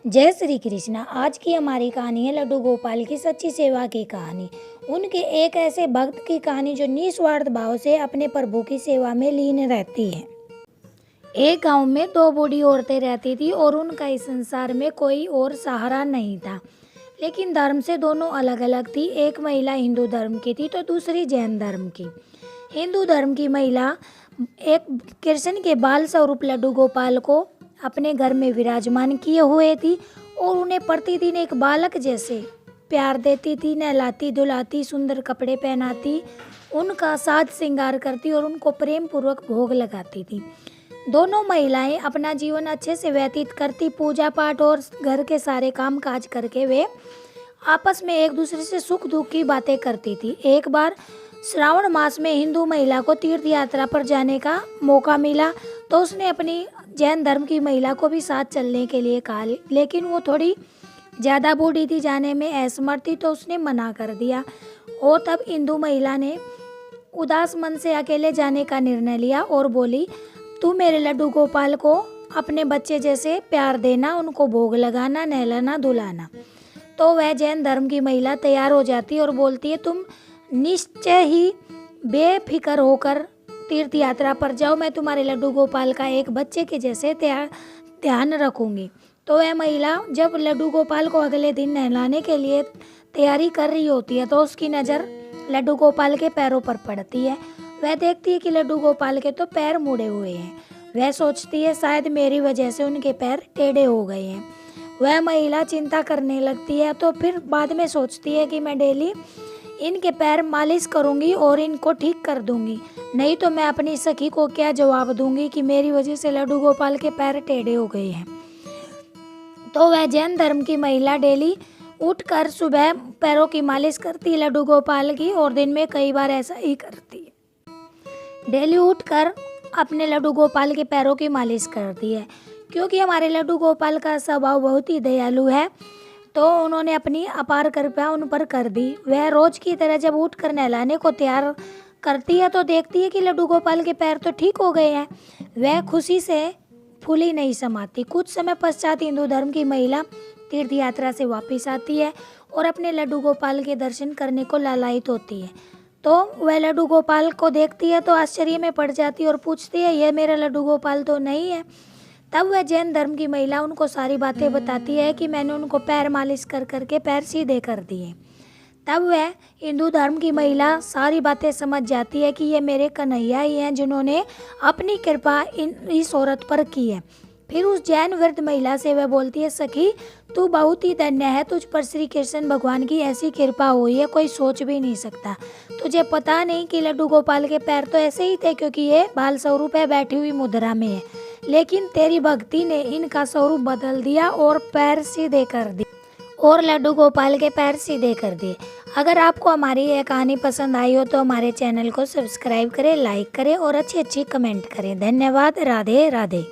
जय श्री कृष्णा। आज की हमारी कहानी है लड्डू गोपाल की सच्ची सेवा की कहानी। उनके एक ऐसे भक्त की कहानी जो निस्वार्थ भाव से अपने प्रभु की सेवा में लीन रहती है। एक गांव में दो बूढ़ी औरतें रहती थी और उनका इस संसार में कोई और सहारा नहीं था, लेकिन धर्म से दोनों अलग अलग थी। एक महिला हिंदू धर्म की थी तो दूसरी जैन धर्म की। हिंदू धर्म की महिला एक कृष्ण के बाल स्वरूप लड्डू गोपाल को अपने घर में विराजमान किए हुए थी और उन्हें प्रतिदिन एक बालक जैसे प्यार देती थी, नहलाती धुलाती, सुंदर कपड़े पहनाती, उनका साज श्रृंगार करती और उनको प्रेम पूर्वक भोग लगाती थी। दोनों महिलाएं अपना जीवन अच्छे से व्यतीत करती, पूजा पाठ और घर के सारे काम काज करके वे आपस में एक दूसरे से सुख दुख की बातें करती थी। एक बार श्रावण मास में हिंदू महिला को तीर्थ यात्रा पर जाने का मौका मिला तो उसने अपनी जैन धर्म की महिला को भी साथ चलने के लिए कहा, लेकिन वो थोड़ी ज़्यादा बूढ़ी थी, जाने में असमर्थ थी, तो उसने मना कर दिया। और तब हिंदू महिला ने उदास मन से अकेले जाने का निर्णय लिया और बोली, तू मेरे लड्डू गोपाल को अपने बच्चे जैसे प्यार देना, उनको भोग लगाना, नहलाना धुलाना। तो वह जैन धर्म की महिला तैयार हो जाती और बोलती है, तुम निश्चय ही बेफिक्र होकर तीर्थ यात्रा पर जाओ, मैं तुम्हारे लड्डू गोपाल का एक बच्चे के जैसे ध्यान रखूंगी। तो वह महिला जब लड्डू गोपाल को अगले दिन नहलाने के लिए तैयारी कर रही होती है तो उसकी नज़र लड्डू गोपाल के पैरों पर पड़ती है। वह देखती है कि लड्डू गोपाल के तो पैर मुड़े हुए हैं। वह सोचती है शायद मेरी वजह से उनके पैर टेढ़े हो गए हैं। वह महिला चिंता करने लगती है, तो फिर बाद में सोचती है कि मैं डेली इनके पैर मालिश करूंगी और इनको ठीक कर दूंगी, नहीं तो मैं अपनी सखी को क्या जवाब दूंगी कि मेरी वजह से लड्डू गोपाल के पैर टेढ़े हो गए हैं। तो वह जैन धर्म की महिला डेली उठकर सुबह पैरों की मालिश करती है लड्डू गोपाल की, और दिन में कई बार ऐसा ही करती है। डेली उठकर अपने लड्डू गोपाल के पैरों की मालिश करती है। क्योंकि हमारे लड्डू गोपाल का स्वभाव बहुत ही दयालु है तो उन्होंने अपनी अपार कृपा उन पर कर दी। वह रोज की तरह जब उठकर नहलाने को तैयार करती है तो देखती है कि लड्डू गोपाल के पैर तो ठीक हो गए हैं। वह खुशी से फूली नहीं समाती। कुछ समय पश्चात हिंदू धर्म की महिला तीर्थ यात्रा से वापस आती है और अपने लड्डू गोपाल के दर्शन करने को लालायित होती है। तो वह लड्डू गोपाल को देखती है तो आश्चर्य में पड़ जाती है और पूछती है, यह मेरा लड्डू गोपाल तो नहीं है। तब वह जैन धर्म की महिला उनको सारी बातें बताती है कि मैंने उनको पैर मालिश कर करके पैर सीधे कर दिए। तब वह हिंदू धर्म की महिला सारी बातें समझ जाती है कि ये मेरे कन्हैया ही हैं जिन्होंने अपनी कृपा इस औरत पर की है। फिर उस जैन वृद्ध महिला से वह बोलती है, सखी तू बहुत ही धन्य है, तुझ पर श्री कृष्ण भगवान की ऐसी कृपा हुई है कोई सोच भी नहीं सकता। तुझे पता नहीं कि लड्डू गोपाल के पैर तो ऐसे ही थे क्योंकि ये बाल स्वरूप है, बैठी हुई मुद्रा में है, लेकिन तेरी भक्ति ने इनका स्वरूप बदल दिया और पैर सीधे कर दिए और लड्डू गोपाल के पैर सीधे कर दिए। अगर आपको हमारी यह कहानी पसंद आई हो तो हमारे चैनल को सब्सक्राइब करें, लाइक करें और अच्छी अच्छी कमेंट करें। धन्यवाद। राधे राधे।